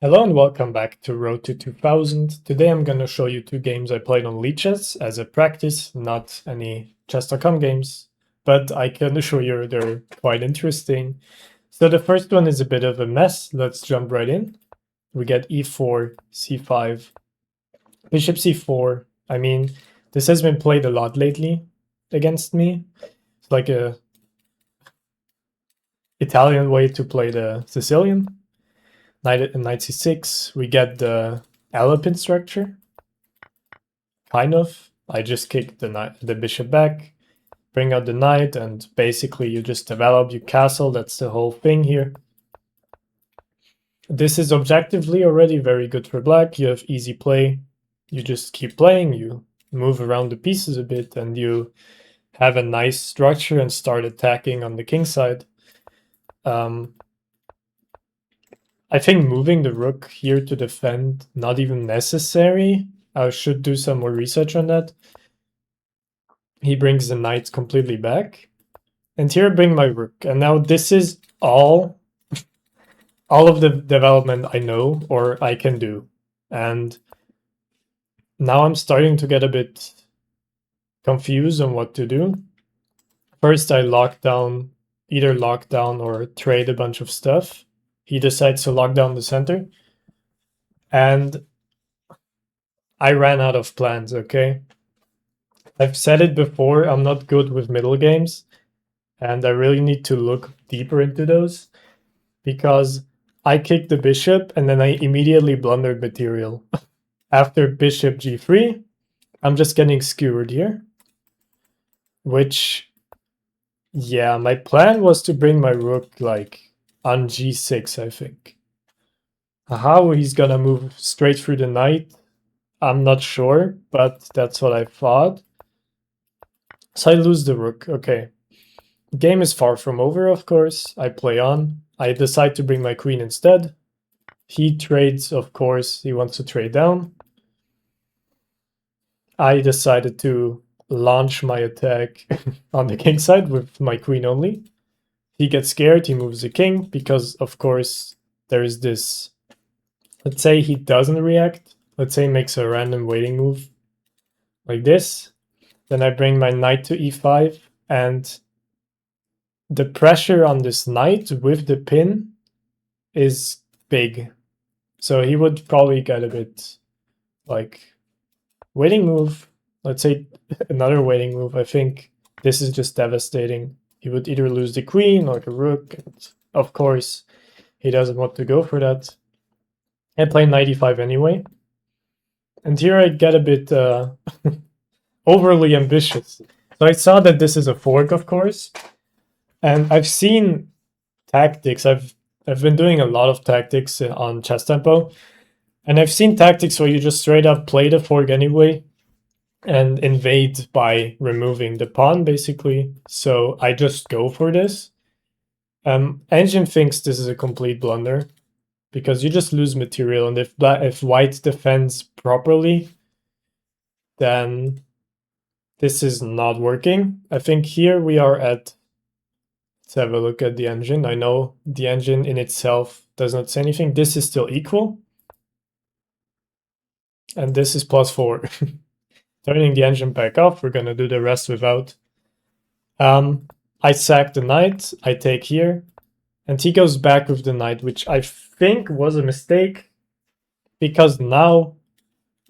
Hello and welcome back to Road to 2000. Today I'm going to show you two games I played on leeches as a practice, not any chess.com games, but I can assure you they're quite interesting. So the first one is a bit of a mess. Let's jump right in. We get e4, c5, bishop c4. I mean, this has been played a lot lately against me. It's like a Italian way to play the Sicilian. Knight c6, we get the Alapin structure. Kind of. I just kick the bishop back, bring out the knight, and basically you just develop your castle. That's the whole thing here. This is objectively already very good for black. You have easy play. You just keep playing, you move around the pieces a bit, and you have a nice structure and start attacking on the king side. I think moving the rook here to defend, not even necessary. I should do some more research on that. He brings the knight completely back. And here I bring my rook. And now this is all of the development I know or I can do. And now I'm starting to get a bit confused on what to do. First I either lock down or trade a bunch of stuff. He decides to lock down the center. And I ran out of plans, okay? I've said it before, I'm not good with middle games. And I really need to look deeper into those. Because I kicked the bishop and then I immediately blundered material. After bishop g3, I'm just getting skewered here. Which, yeah, my plan was to bring my rook like on g6, I think. How he's gonna move straight through the knight, I'm not sure, but that's what I thought. So I lose the rook, okay. Game is far from over, of course. I play on. I decide to bring my queen instead. He trades, of course, he wants to trade down. I decided to launch my attack on the king side with my queen only. He gets scared, he moves the king, because of course there is this, let's say he doesn't react, let's say he makes a random waiting move like this. Then I bring my knight to e5, and the pressure on this knight with the pin is big. So he would probably get a bit like waiting move. Let's say another waiting move. I think this is just devastating. He would either lose the queen or the rook. And of course, he doesn't want to go for that. I play 95 anyway. And here I get a bit overly ambitious. So I saw that this is a fork, of course. And I've seen tactics. I've been doing a lot of tactics on Chess Tempo. And I've seen tactics where you just straight up play the fork anyway and invade by removing the pawn, basically. So I just go for this. Engine thinks this is a complete blunder because you just lose material, and if white defends properly, then this is not working. I think here we are at, let's have a look at the engine. I know the engine in itself does not say anything. This is still equal. And this is +4. Turning the engine back off, we're gonna do the rest without. I sack the knight, I take here, and he goes back with the knight, which I think was a mistake, because now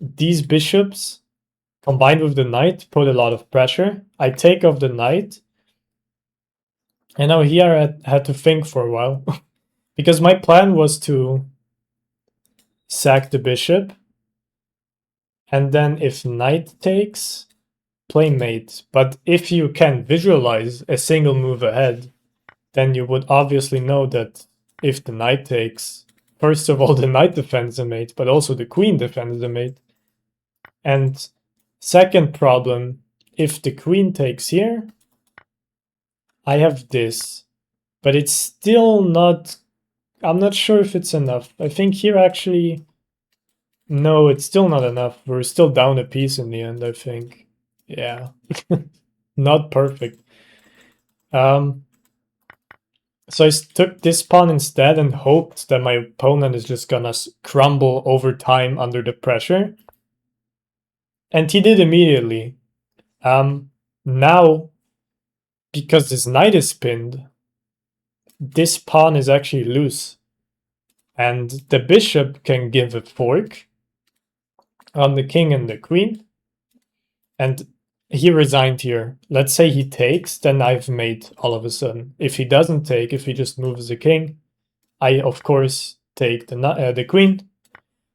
these bishops combined with the knight put a lot of pressure. I take off the knight, and now here I had to think for a while, because my plan was to sack the bishop, and then if knight takes, play mate. But if you can visualize a single move ahead, then you would obviously know that if the knight takes, first of all, the knight defends the mate, but also the queen defends the mate. And second problem, if the queen takes here, I have this, but it's still not, I'm not sure if it's enough. I think here actually, no, it's still not enough. We're still down a piece in the end, I think. Yeah, not perfect. So I took this pawn instead and hoped that my opponent is just gonna crumble over time under the pressure. And he did immediately. Now, because this knight is pinned, this pawn is actually loose. And the bishop can give a fork on the king and the queen. And he resigned here. Let's say he takes, then I've made all of a sudden. If he doesn't take, if he just moves the king, I, of course, take the queen.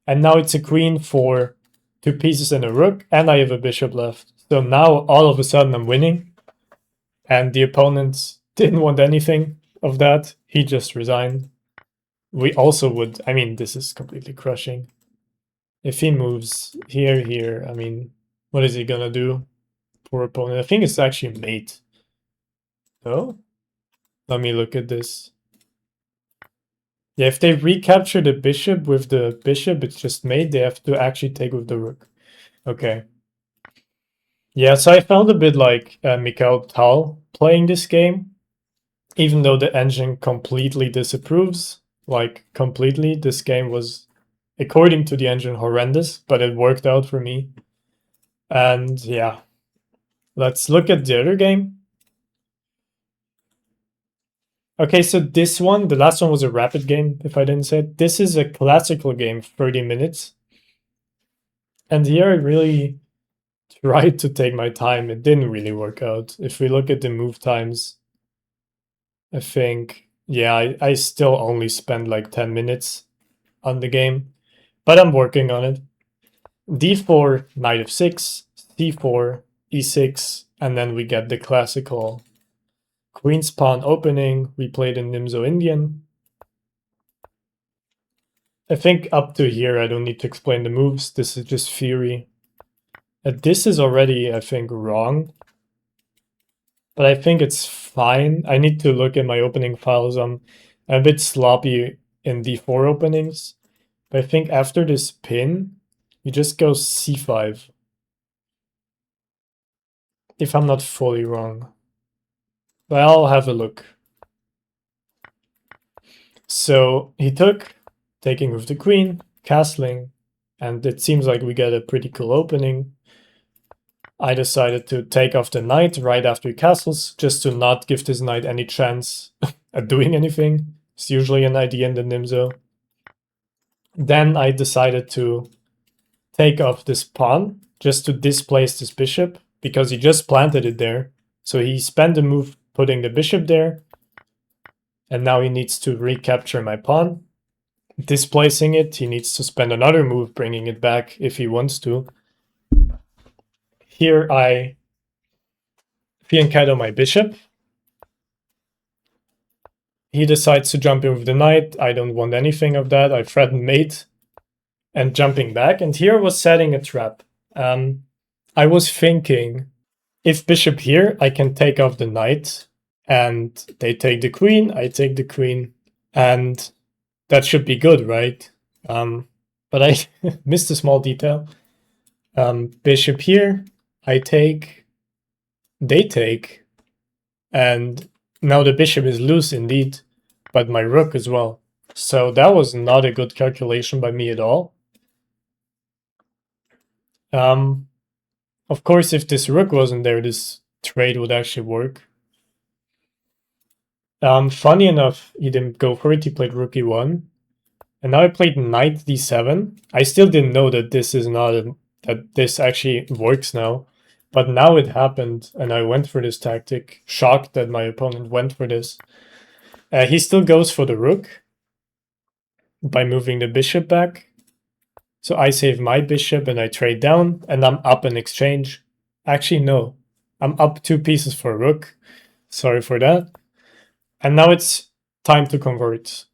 And now it's a queen for 2 pieces and a rook, and I have a bishop left. So now, all of a sudden, I'm winning. And the opponent didn't want anything of that. He just resigned. We also would... I mean, this is completely crushing. If he moves here, I mean, what is he gonna do? Poor opponent. I think it's actually mate. Oh? Let me look at this. Yeah, if they recapture the bishop with the bishop it's just mate, they have to actually take with the rook. Okay. Yeah, so I felt a bit like Mikhail Tal playing this game. Even though the engine completely disapproves, like completely, this game was, according to the engine, horrendous, but it worked out for me. And yeah, let's look at the other game. Okay, so this one, the last one was a rapid game, if I didn't say it. This is a classical game, 30 minutes. And here I really tried to take my time. It didn't really work out. If we look at the move times, I think, yeah, I still only spent like 10 minutes on the game, but I'm working on it. D4, knight of 6, C4, E6, and then we get the classical queen's pawn opening. We played in Nimzo Indian. I think up to here I don't need to explain the moves. This is just theory. This is already, I think, wrong. But I think it's fine. I need to look at my opening files. I'm a bit sloppy in D4 openings. But I think after this pin, you just go C5. If I'm not fully wrong. But I'll have a look. So he took, taking with the queen, castling, and it seems like we get a pretty cool opening. I decided to take off the knight right after he castles, just to not give this knight any chance at doing anything. It's usually an idea in the Nimzo. Then I decided to take off this pawn, just to displace this bishop, because he just planted it there. So he spent a move putting the bishop there, and now he needs to recapture my pawn. Displacing it, he needs to spend another move bringing it back if he wants to. Here I fianchetto my bishop. He decides to jump in with the knight. I don't want anything of that. I threaten mate and jumping back. And here I was setting a trap. I was thinking, if bishop here, I can take off the knight. And they take the queen, I take the queen. And that should be good, right? But I missed a small detail. Bishop here, I take, they take, and now the bishop is loose indeed, but my rook as well. So that was not a good calculation by me at all. Of course, if this rook wasn't there, this trade would actually work. Funny enough, he didn't go for it, he played rook e1. And now I played knight d7. I still didn't know that this is not that this actually works now. But now it happened, and I went for this tactic, shocked that my opponent went for this. He still goes for the rook by moving the bishop back. So I save my bishop and I trade down, and I'm up in exchange. Actually, no. I'm up 2 pieces for a rook. Sorry for that. And now it's time to convert.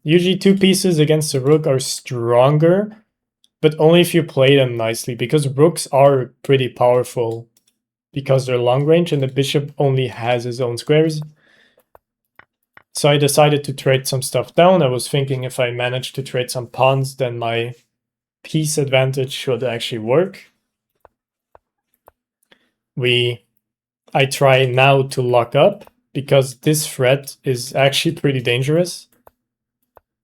Usually 2 pieces against a rook are stronger, but only if you play them nicely, because rooks are pretty powerful because they're long range and the bishop only has his own squares. So I decided to trade some stuff down. I was thinking if I manage to trade some pawns, then my piece advantage should actually work. I try now to lock up because this threat is actually pretty dangerous.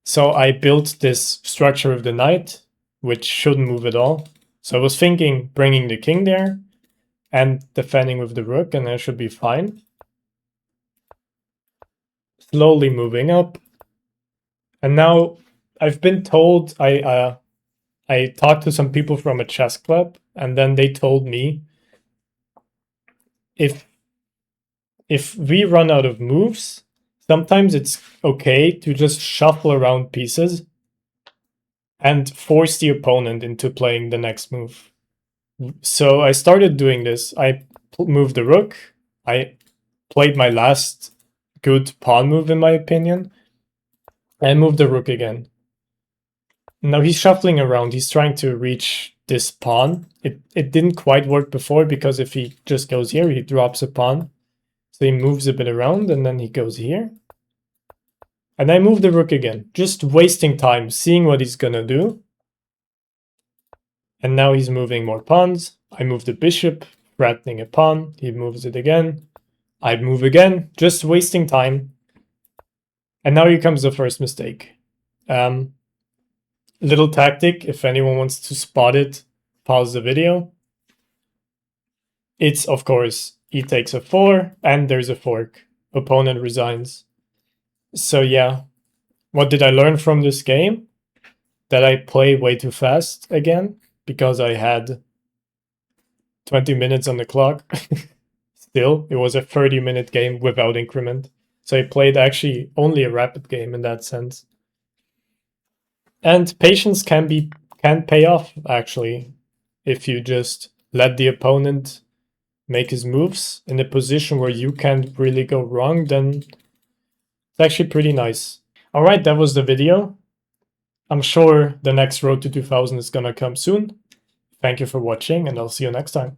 So I built this structure of the knight, which shouldn't move at all. So I was thinking bringing the king there and defending with the rook, and that should be fine. Slowly moving up. And now I've been told, I talked to some people from a chess club, and then they told me if we run out of moves, sometimes it's okay to just shuffle around pieces and force the opponent into playing the next move. So I started doing this. I moved the rook. I played my last good pawn move, in my opinion. I moved the rook again. Now he's shuffling around. He's trying to reach this pawn. It didn't quite work before, because if he just goes here, he drops a pawn. So he moves a bit around, and then he goes here. And I move the rook again, just wasting time, seeing what he's gonna do. And now he's moving more pawns. I move the bishop, threatening a pawn. He moves it again. I move again, just wasting time. And now here comes the first mistake. Little tactic, if anyone wants to spot it, pause the video. It's, of course, he takes a 4, and there's a fork. Opponent resigns. So yeah, what did I learn from this game? That I play way too fast again, because I had 20 minutes on the clock. Still, it was a 30-minute game without increment. So I played actually only a rapid game in that sense. And patience can pay off, actually, if you just let the opponent make his moves in a position where you can't really go wrong, then it's actually pretty nice. All right, that was the video. I'm sure the next Road to 2000 is gonna come soon. Thank you for watching, and I'll see you next time.